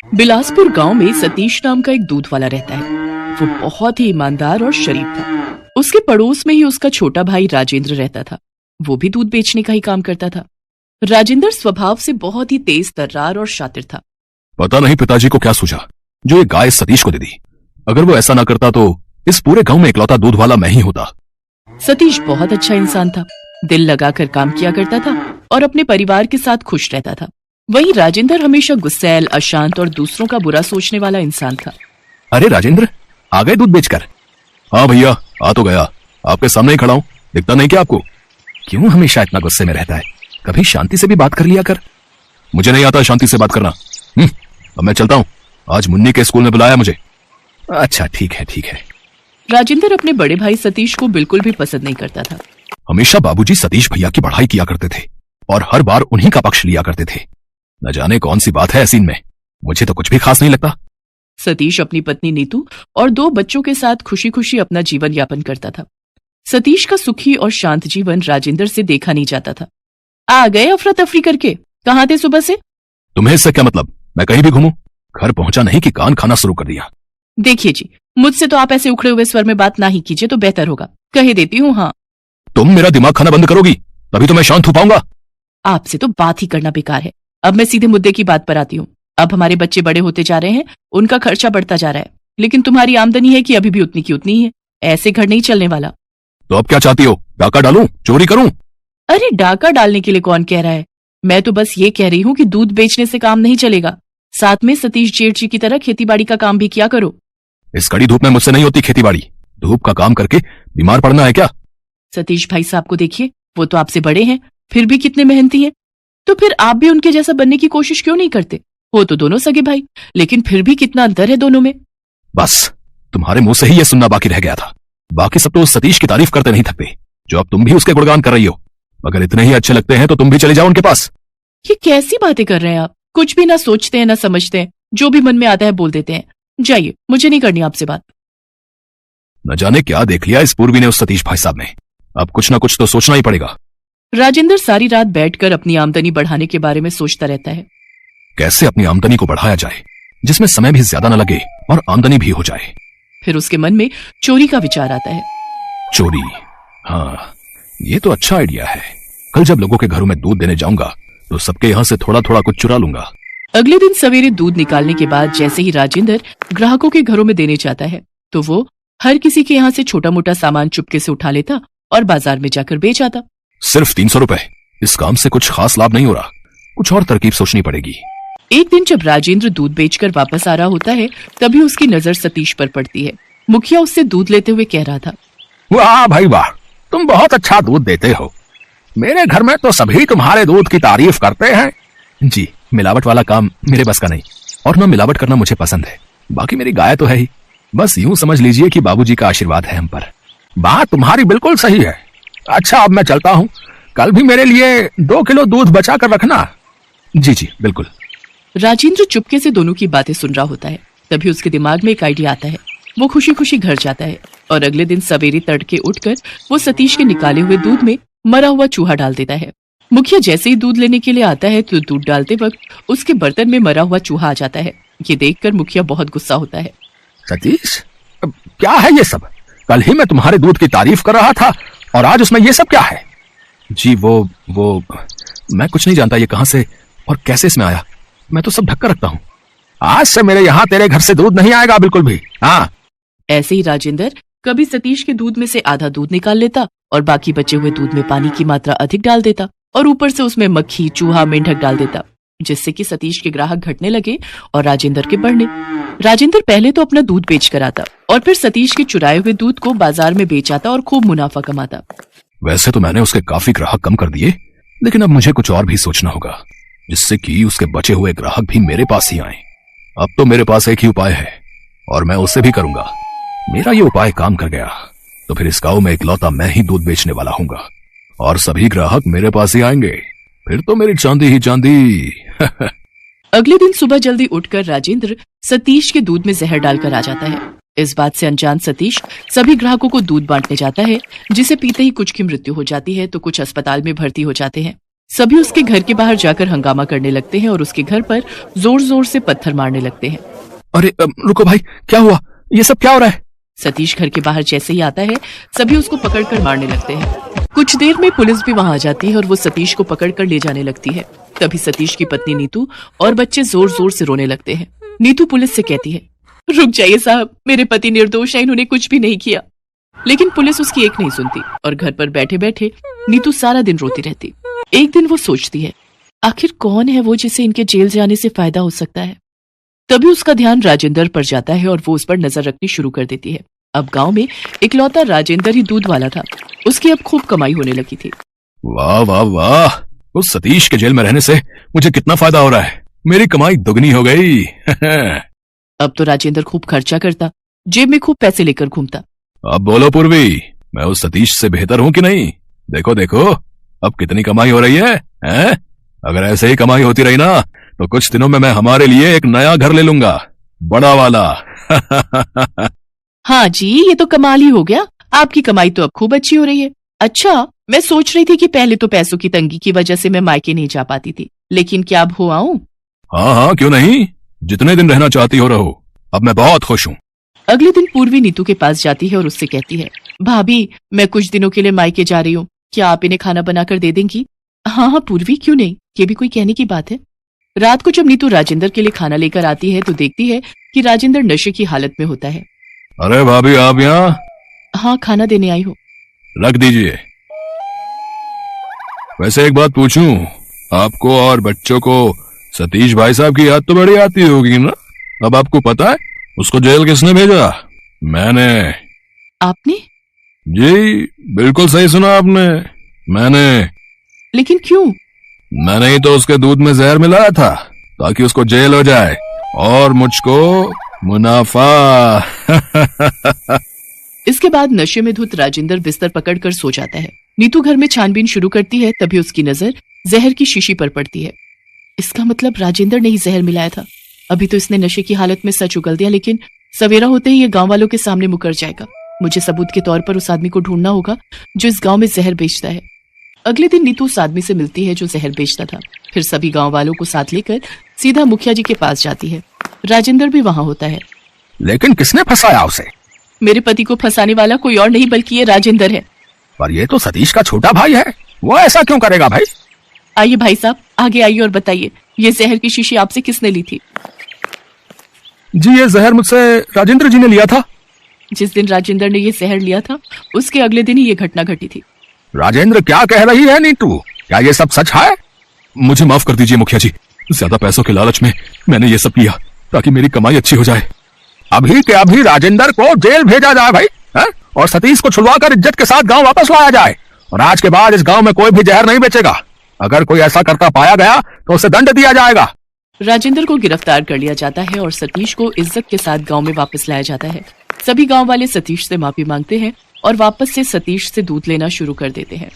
बिलासपुर गांव में सतीश नाम का एक दूध वाला रहता है। वो बहुत ही ईमानदार और शरीफ था। उसके पड़ोस में ही उसका छोटा भाई राजेंद्र रहता था। वो भी दूध बेचने का ही काम करता था। राजेंद्र स्वभाव से बहुत ही तेज तर्रार और शातिर था। पता नहीं पिताजी को क्या सूझा जो ये गाय सतीश को दे दी। अगर वो ऐसा ना करता तो इस पूरे गांव में इकलौता दूध वाला मैं ही होता। सतीश बहुत अच्छा इंसान था। दिल लगाकर काम किया करता था और अपने परिवार के साथ खुश रहता था। वहीं राजेंद्र हमेशा गुस्सैल, अशांत और दूसरों का बुरा सोचने वाला इंसान था। अरे राजेंद्र, आ गए दूध बेचकर? हाँ भैया, आ तो गया। आपके सामने ही खड़ा हूँ, दिखता नहीं क्या आपको? क्यों हमेशा इतना गुस्से में रहता है? कभी शांति से भी बात कर लिया कर। मुझे नहीं आता शांति से बात करना। अब मैं चलता हूँ, आज मुन्नी के स्कूल में बुलाया मुझे। अच्छा ठीक है ठीक है। राजेंद्र अपने बड़े भाई सतीश को बिल्कुल भी पसंद नहीं करता था। हमेशा बाबूजी सतीश भैया की बढ़ाई किया करते थे और हर बार उन्हीं का पक्ष लिया करते थे। न जाने कौन सी बात है ऐसी इनमें, मुझे तो कुछ भी खास नहीं लगता। सतीश अपनी पत्नी नीतू और 2 बच्चों के साथ खुशी खुशी अपना जीवन यापन करता था। सतीश का सुखी और शांत जीवन राजेंद्र से देखा नहीं जाता था। आ गए अफरा तफरी करके? कहाँ थे सुबह से? तुम्हें इससे क्या मतलब? मैं कहीं भी घूमूं, घर पहुंचा नहीं कि कान खाना शुरू कर दिया। देखिए जी, मुझसे तो आप ऐसे उखड़े हुए स्वर में बात ना ही कीजिए तो बेहतर होगा। कह देती हूँ। हाँ, तुम मेरा दिमाग खाना बंद करोगी तभी तो मैं शांत हो पाऊंगा। आपसे तो बात ही करना बेकार है। अब मैं सीधे मुद्दे की बात पर आती हूँ। अब हमारे बच्चे बड़े होते जा रहे हैं, उनका खर्चा बढ़ता जा रहा है, लेकिन तुम्हारी आमदनी है कि अभी भी उतनी की उतनी ही है। ऐसे घर नहीं चलने वाला। तो अब क्या चाहती हो? डाका डालूं? चोरी करूं? अरे डाका डालने के लिए कौन कह रहा है? मैं तो बस ये कह रही हूँ कि दूध बेचने से काम नहीं चलेगा। साथ में सतीश जेठ जी की तरह खेतीबाड़ी का काम भी किया करो। इस कड़ी धूप में मुझसे नहीं होती खेतीबाड़ी। धूप का काम करके बीमार पड़ना है क्या? सतीश भाई साहब को देखिए, वो तो आपसे बड़े हैं, फिर भी कितने मेहनती हैं। तो फिर आप भी उनके जैसा बनने की कोशिश क्यों नहीं करते? हो तो दोनों सगे भाई, लेकिन फिर भी कितना अंतर है दोनों में। बस तुम्हारे मुंह से ही यह सुनना बाकी रह गया था। बाकी सब तो उस सतीश की तारीफ करते नहीं थकते, जो अब तुम भी उसके गुणगान कर रही हो। अगर इतने ही अच्छे लगते हैं तो तुम भी चले जाओ उनके पास। ये कैसी बातें कर रहे हैं आप? कुछ भी ना सोचते हैं ना समझते हैं, जो भी मन में आता है बोल देते हैं। जाइए, मुझे नहीं करनी आपसे बात। न जाने क्या देख लिया इस पूर्वी ने उस सतीश भाई साहब ने। अब कुछ ना कुछ तो सोचना ही पड़ेगा। राजेंद्र सारी रात बैठकर अपनी आमदनी बढ़ाने के बारे में सोचता रहता है। कैसे अपनी आमदनी को बढ़ाया जाए जिसमें समय भी ज्यादा न लगे और आमदनी भी हो जाए। फिर उसके मन में चोरी का विचार आता है। चोरी? हाँ, ये तो अच्छा आइडिया है। कल जब लोगों के घरों में दूध देने जाऊंगा तो सबके यहाँ से थोड़ा थोड़ा कुछ चुरा लूंगा। अगले दिन सवेरे दूध निकालने के बाद जैसे ही राजेंद्र ग्राहकों के घरों में देने जाता है तो वो हर किसी के यहाँ से छोटा मोटा सामान चुपके से उठा लेता और बाजार में जाकर बेच आता। सिर्फ 300 रुपए? इस काम से कुछ खास लाभ नहीं हो रहा। कुछ और तरकीब सोचनी पड़ेगी। एक दिन जब राजेंद्र दूध बेचकर वापस आ रहा होता है तभी उसकी नजर सतीश पर पड़ती है। मुखिया उससे दूध लेते हुए कह रहा था, वाह भाई वाह, तुम बहुत अच्छा दूध देते हो। मेरे घर में तो सभी तुम्हारे दूध की तारीफ करते हैं। जी, मिलावट वाला काम मेरे बस का नहीं, और न मिलावट करना मुझे पसंद है। बाकी मेरी गाय तो है ही। बस यूं समझ लीजिए कि बाबूजी का आशीर्वाद है हम पर। बात तुम्हारी बिल्कुल सही है। अच्छा, अब मैं चलता हूँ। कल भी मेरे लिए 2 किलो दूध बचा कर रखना। जी जी बिल्कुल। राजेंद्र चुपके से दोनों की बातें सुन रहा होता है। तभी उसके दिमाग में एक आइडिया आता है। वो खुशी खुशी घर जाता है और अगले दिन सवेरे तड़के उठकर वो सतीश के निकाले हुए दूध में मरा हुआ चूहा डाल देता है। मुखिया जैसे ही दूध लेने के लिए आता है तो दूध डालते वक्त उसके बर्तन में मरा हुआ चूहा आ जाता है। ये देखकर मुखिया बहुत गुस्सा होता है। सतीश, क्या है ये सब? कल ही मैं तुम्हारे दूध की तारीफ कर रहा था और आज उसमें ये सब क्या है? जी वो मैं कुछ नहीं जानता ये कहां से और कैसे इसमें आया। मैं तो सब ढक कर रखता हूँ। आज से मेरे यहाँ तेरे घर से दूध नहीं आएगा बिल्कुल भी। हाँ। ऐसे ही राजेंद्र कभी सतीश के दूध में से आधा दूध निकाल लेता और बाकी बचे हुए दूध में पानी की मात्रा अधिक डाल देता और ऊपर से उसमें मक्खी, चूहा, मेंढक डाल देता, जिससे कि सतीश के ग्राहक घटने लगे और राजेंद्र के बढ़ने। राजेंद्र पहले तो अपना दूध बेच कर आता और फिर सतीश के चुराए हुए दूध को बाजार में बेच आता और खूब मुनाफा कमाता। वैसे तो मैंने उसके काफी ग्राहक कम कर दिए, लेकिन अब मुझे कुछ और भी सोचना होगा जिससे कि उसके बचे हुए ग्राहक भी मेरे पास ही आए। अब तो मेरे पास एक ही उपाय है और मैं उसे भी करूंगा। मेरा ये उपाय काम कर गया तो फिर इस गांव में इकलौता मैं ही दूध बेचने वाला हूंगा और सभी ग्राहक मेरे पास ही आएंगे। फिर तो मेरी चांदी ही चांदी। अगले दिन सुबह जल्दी उठकर राजेंद्र सतीश के दूध में जहर डालकर आ जाता है। इस बात से अनजान सतीश सभी ग्राहकों को दूध बांटने जाता है, जिसे पीते ही कुछ की मृत्यु हो जाती है तो कुछ अस्पताल में भर्ती हो जाते हैं। सभी उसके घर के बाहर जाकर हंगामा करने लगते हैं और उसके घर पर जोर जोर से पत्थर मारने लगते हैं। अरे रुको भाई, क्या हुआ? ये सब क्या हो रहा है? सतीश घर के बाहर जैसे ही आता है सभी उसको पकड़कर मारने लगते हैं। कुछ देर में पुलिस भी वहां आ जाती है और वो सतीश को पकड़कर ले जाने लगती है। तभी सतीश की पत्नी नीतू और बच्चे जोर जोर से रोने लगते हैं। नीतू पुलिस से कहती है, रुक जाइए साहब, मेरे पति निर्दोष है, इन्होंने कुछ भी नहीं किया। लेकिन पुलिस उसकी एक नहीं सुनती और घर पर बैठे बैठे नीतू सारा दिन रोती रहती। एक दिन वो सोचती है, आखिर कौन है वो जिसे इनके जेल जाने से फायदा हो सकता है। तभी उसका ध्यान राजेंद्र पर जाता है और वो उस पर नजर रखनी शुरू कर देती है। अब गांव में इकलौता राजेंद्र ही दूध वाला था। उसकी अब खूब कमाई होने लगी थी। वाह वाह वाह, उस सतीश के जेल में रहने से मुझे कितना फायदा हो रहा है। मेरी कमाई दुगनी हो गई। अब तो राजेंद्र खूब खर्चा करता, जेब में खूब पैसे लेकर घूमता। अब बोलो पूर्वी, मैं उस सतीश से बेहतर हूं कि नहीं? देखो देखो, अब कितनी कमाई हो रही है, हैं? अगर ऐसे ही कमाई होती रही ना तो कुछ दिनों में मैं हमारे लिए एक नया घर ले लूंगा, बड़ा वाला। हाँ जी, ये तो कमाल ही हो गया। आपकी कमाई तो अब खूब अच्छी हो रही है। अच्छा, मैं सोच रही थी कि पहले तो पैसों की तंगी की वजह से मैं मायके नहीं जा पाती थी, लेकिन क्या अब हो आऊं? हाँ हाँ, क्यों नहीं, जितने दिन रहना चाहती हो रहो, अब मैं बहुत खुश हूँ। अगले दिन पूर्वी नीतू के पास जाती है और उससे कहती है, भाभी मैं कुछ दिनों के लिए मायके जा रही हूँ, क्या आप इन्हें खाना बनाकर दे देंगी? हाँ हाँ पूर्वी, क्यों नहीं, ये भी कोई कहने की बात है। रात को जब नीतू राजेंद्र के लिए खाना लेकर आती है तो देखती है कि राजेंद्र नशे की हालत में होता है। अरे भाभी, आप यहाँ? हाँ, खाना देने आई हूँ। रख दीजिए। वैसे एक बात पूछूं, आपको और बच्चों को सतीश भाई साहब की याद तो बड़ी आती होगी ना? अब आपको पता है उसको जेल किसने भेजा? मैंने। आपने? जी बिल्कुल सही सुना आपने, मैंने। लेकिन क्यों? मैंने ही तो उसके दूध में जहर मिलाया था ताकि उसको जेल हो जाए और मुझको मुनाफा। इसके बाद नशे में धुत राजेंद्र बिस्तर पकड़कर सो जाता है। नीतू घर में छानबीन शुरू करती है, तभी उसकी नजर जहर की शीशी पर पड़ती है। इसका मतलब राजेंद्र ने ही जहर मिलाया था। अभी तो इसने नशे की हालत में सच उगल दिया, लेकिन सवेरा होते ही ये गांव वालों के सामने मुकर जाएगा। मुझे सबूत के तौर पर उस आदमी को ढूंढना होगा जो इस गांव में जहर बेचता है। अगले दिन नीतू उस आदमी से मिलती है जो जहर बेचता था। फिर सभी गांव वालों को साथ लेकर सीधा मुखिया जी के पास जाती है। राजेंद्र भी वहां होता है। लेकिन किसने फंसाया उसे? मेरे पति को फंसाने वाला कोई और नहीं बल्कि ये राजेंद्र है। पर ये तो सतीश का छोटा भाई है, वो ऐसा क्यों करेगा भाई? आइए भाई साहब, आगे आइए और बताइए, ये जहर की शीशी आपसे किसने ली थी? जी ये जहर मुझसे राजेंद्र जी ने लिया था। जिस दिन राजेंद्र ने ये जहर लिया था उसके अगले दिन ही ये घटना घटी थी। राजेंद्र क्या कह रही है नीतू, क्या ये सब सच है? मुझे माफ कर दीजिए मुखिया जी, ज्यादा पैसों के लालच में मैंने ये सब किया ताकि मेरी कमाई अच्छी हो जाए। अभी के अभी राजेंद्र को जेल भेजा जाए भाई, है? और सतीश को छुड़वाकर इज्जत के साथ गांव वापस लाया जाए। और आज के बाद इस गांव में कोई भी जहर नहीं बेचेगा। अगर कोई ऐसा करता पाया गया तो उसे दंड दिया जाएगा। राजेंद्र को गिरफ्तार कर लिया जाता है और सतीश को इज्जत के साथ गांव में वापस लाया जाता है। सभी गांव वाले सतीश से माफी मांगते हैं और वापस से सतीश से दूध लेना शुरू कर देते हैं।